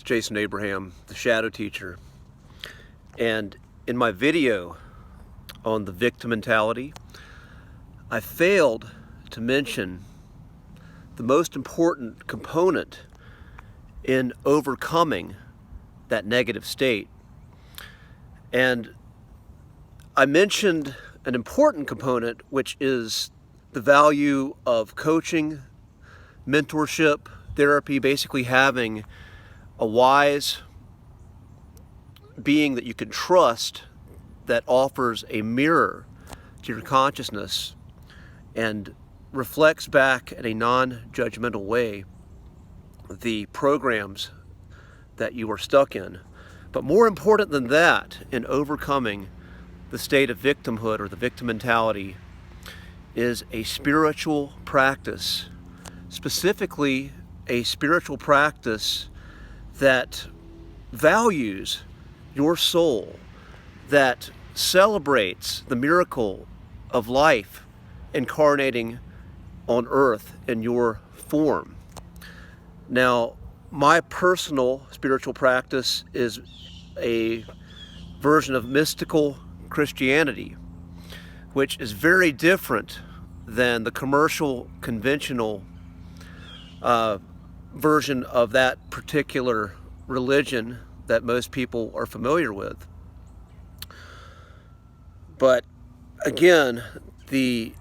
with Jason Abraham, the Shadow Teacher. And in my video on the victim mentality, I failed to mention the most important component in overcoming that negative state. And I mentioned an important component, which is the value of coaching, mentorship, therapy, basically having a wise being that you can trust that offers a mirror to your consciousness and reflects back in a non-judgmental way the programs that you are stuck in. But more important than that, in overcoming the state of victimhood or the victim mentality, is a spiritual practice, specifically a spiritual practice that values your soul, that celebrates the miracle of life incarnating on earth in your form. Now, my personal spiritual practice is a version of mystical Christianity, which is very different than the commercial, conventional version of that particular religion that most people are familiar with. But again, the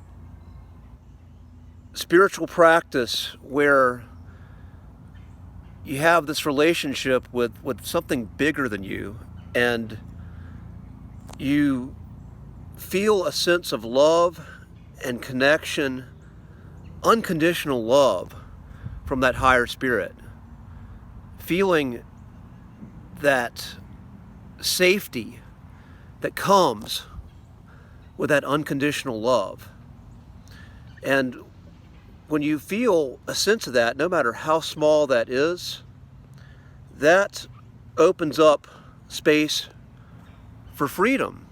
spiritual practice where you have this relationship with something bigger than you, and you feel a sense of love and connection, unconditional love from that higher spirit, feeling that safety that comes with that unconditional love. And when you feel a sense of that, no matter how small that is, that opens up space for freedom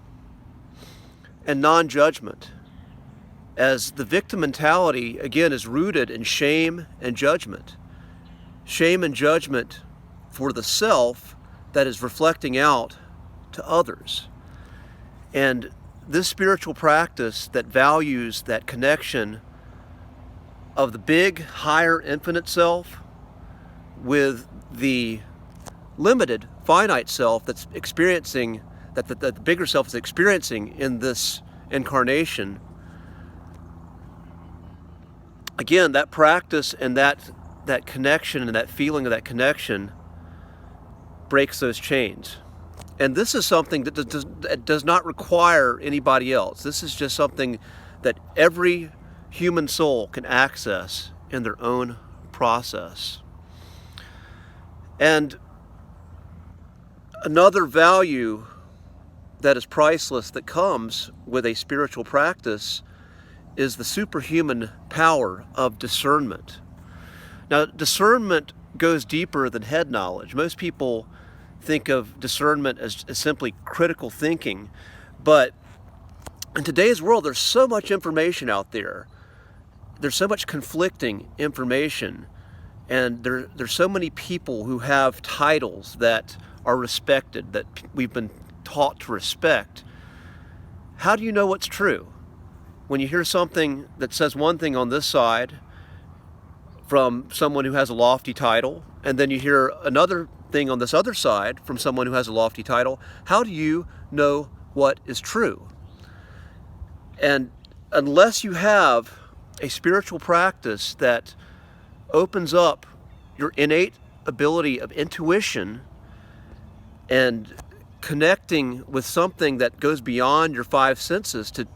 and non-judgment, as the victim mentality, again, is rooted in shame and judgment. Shame and judgment for the self that is reflecting out to others. And this spiritual practice that values that connection of the big, higher, infinite self with the limited, finite self that's experiencing, that the bigger self is experiencing in this incarnation. Again, that practice and that connection and that feeling of that connection breaks those chains. And this is something that does not require anybody else. This is just something that every human soul can access in their own process. And another value that is priceless that comes with a spiritual practice is the superhuman power of discernment. Now, discernment goes deeper than head knowledge. Most people think of discernment as simply critical thinking, but in today's world, there's so much information out there. There's so much conflicting information, and there's so many people who have titles that are respected, that we've been taught to respect. How do you know what's true? When you hear something that says one thing on this side from someone who has a lofty title, and then you hear another thing on this other side from someone who has a lofty title, how do you know what is true? And unless you have a spiritual practice that opens up your innate ability of intuition and connecting with something that goes beyond your five senses to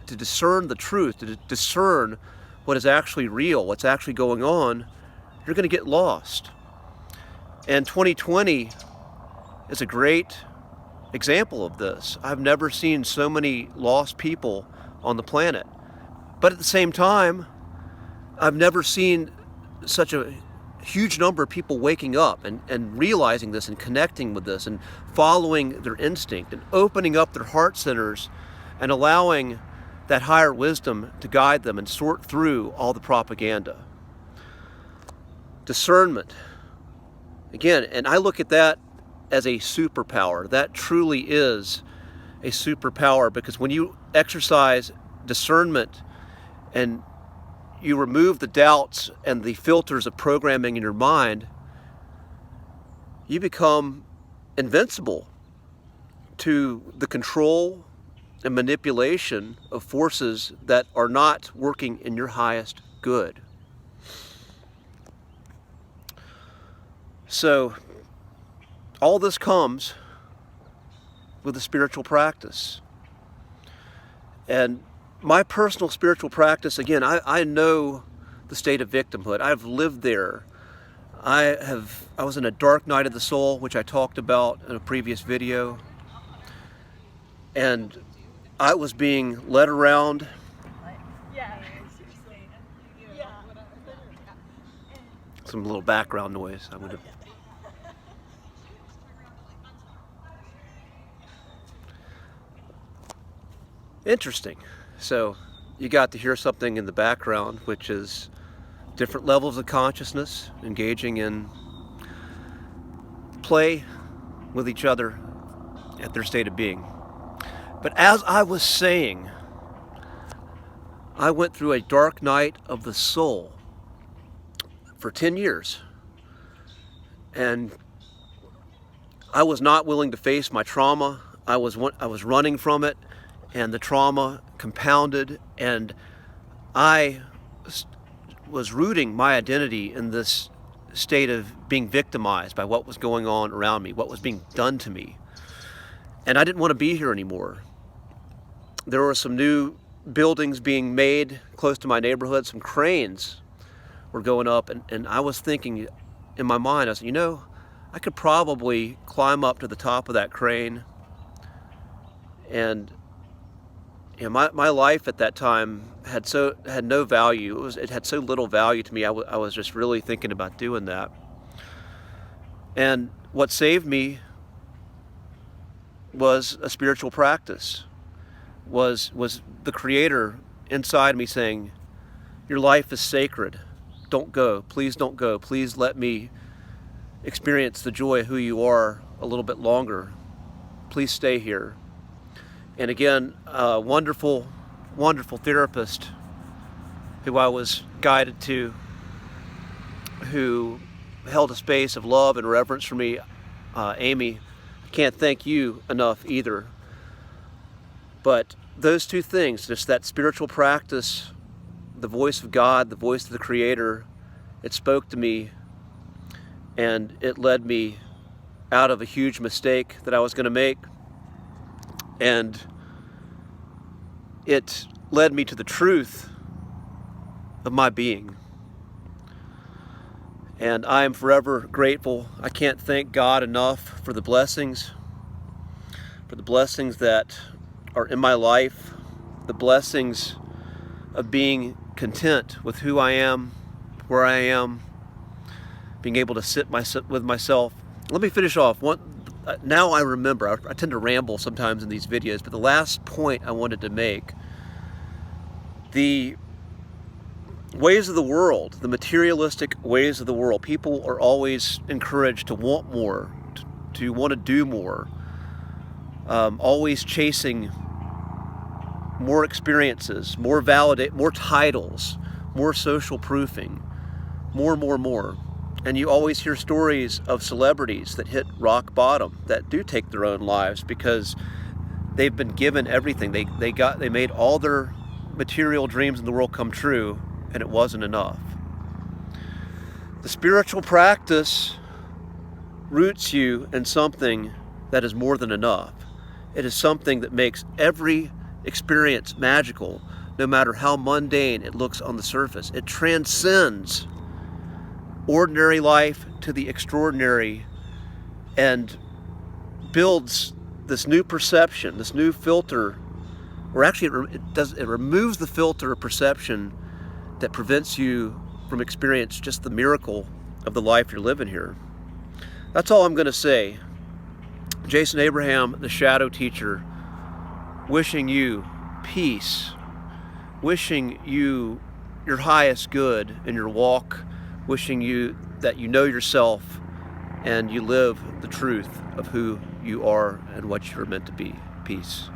discern the truth, to discern what is actually real, what's actually going on, you're going to get lost. And 2020 is a great example of this. I've never seen so many lost people on the planet. But at the same time, I've never seen such a huge number of people waking up and realizing this and connecting with this and following their instinct and opening up their heart centers and allowing that higher wisdom to guide them and sort through all the propaganda. Discernment Again, and I look at that as a superpower. That truly is a superpower, because when you exercise discernment and you remove the doubts and the filters of programming in your mind, you become invincible to the control and manipulation of forces that are not working in your highest good. So all this comes with a spiritual practice. And my personal spiritual practice, again, I know the state of victimhood. I've lived there. I was in a dark night of the soul, which I talked about in a previous video. And I was being led around. Some little background noise. I'm going to. Interesting. So you got to hear something in the background, which is different levels of consciousness engaging in play with each other at their state of being. But as I was saying, I went through a dark night of the soul for 10 years. And I was not willing to face my trauma. I was running from it, and the trauma compounded, and I was rooting my identity in this state of being victimized by what was going on around me, what was being done to me. And I didn't want to be here anymore. There were some new buildings being made close to my neighborhood. Some cranes were going up, and I was thinking in my mind, I said, I could probably climb up to the top of that crane. And my life at that time had no value. It had so little value to me. I was just really thinking about doing that. And what saved me was a spiritual practice. Was the Creator inside me saying, your life is sacred. Don't go. Please don't go. Please let me experience the joy of who you are a little bit longer. Please stay here. And again, a wonderful, wonderful therapist who I was guided to, who held a space of love and reverence for me, Amy. I can't thank you enough either. But those two things, just that spiritual practice, the voice of God, the voice of the Creator, it spoke to me, and it led me out of a huge mistake that I was going to make. And it led me to the truth of my being. And I am forever grateful. I can't thank God enough for the blessings that are in my life, the blessings of being content with who I am, where I am, being able to sit with myself. Let me finish off. Now I remember, I tend to ramble sometimes in these videos, but the last point I wanted to make, the ways of the world, the materialistic ways of the world, people are always encouraged to want more, to want to do more, always chasing more experiences, more titles, more social proofing, more. And you always hear stories of celebrities that hit rock bottom, that do take their own lives because they've been given everything. They made all their material dreams in the world come true, and it wasn't enough. The spiritual practice roots you in something that is more than enough. It is something that makes every experience magical, no matter how mundane it looks on the surface. It transcends ordinary life to the extraordinary, and builds this new perception, this new filter, or actually it removes the filter of perception that prevents you from experiencing just the miracle of the life you're living here. That's all I'm going to say. Jason Abraham, the Shadow Teacher, wishing you peace, wishing you your highest good in your walk, wishing you that you know yourself and you live the truth of who you are and what you're meant to be. Peace.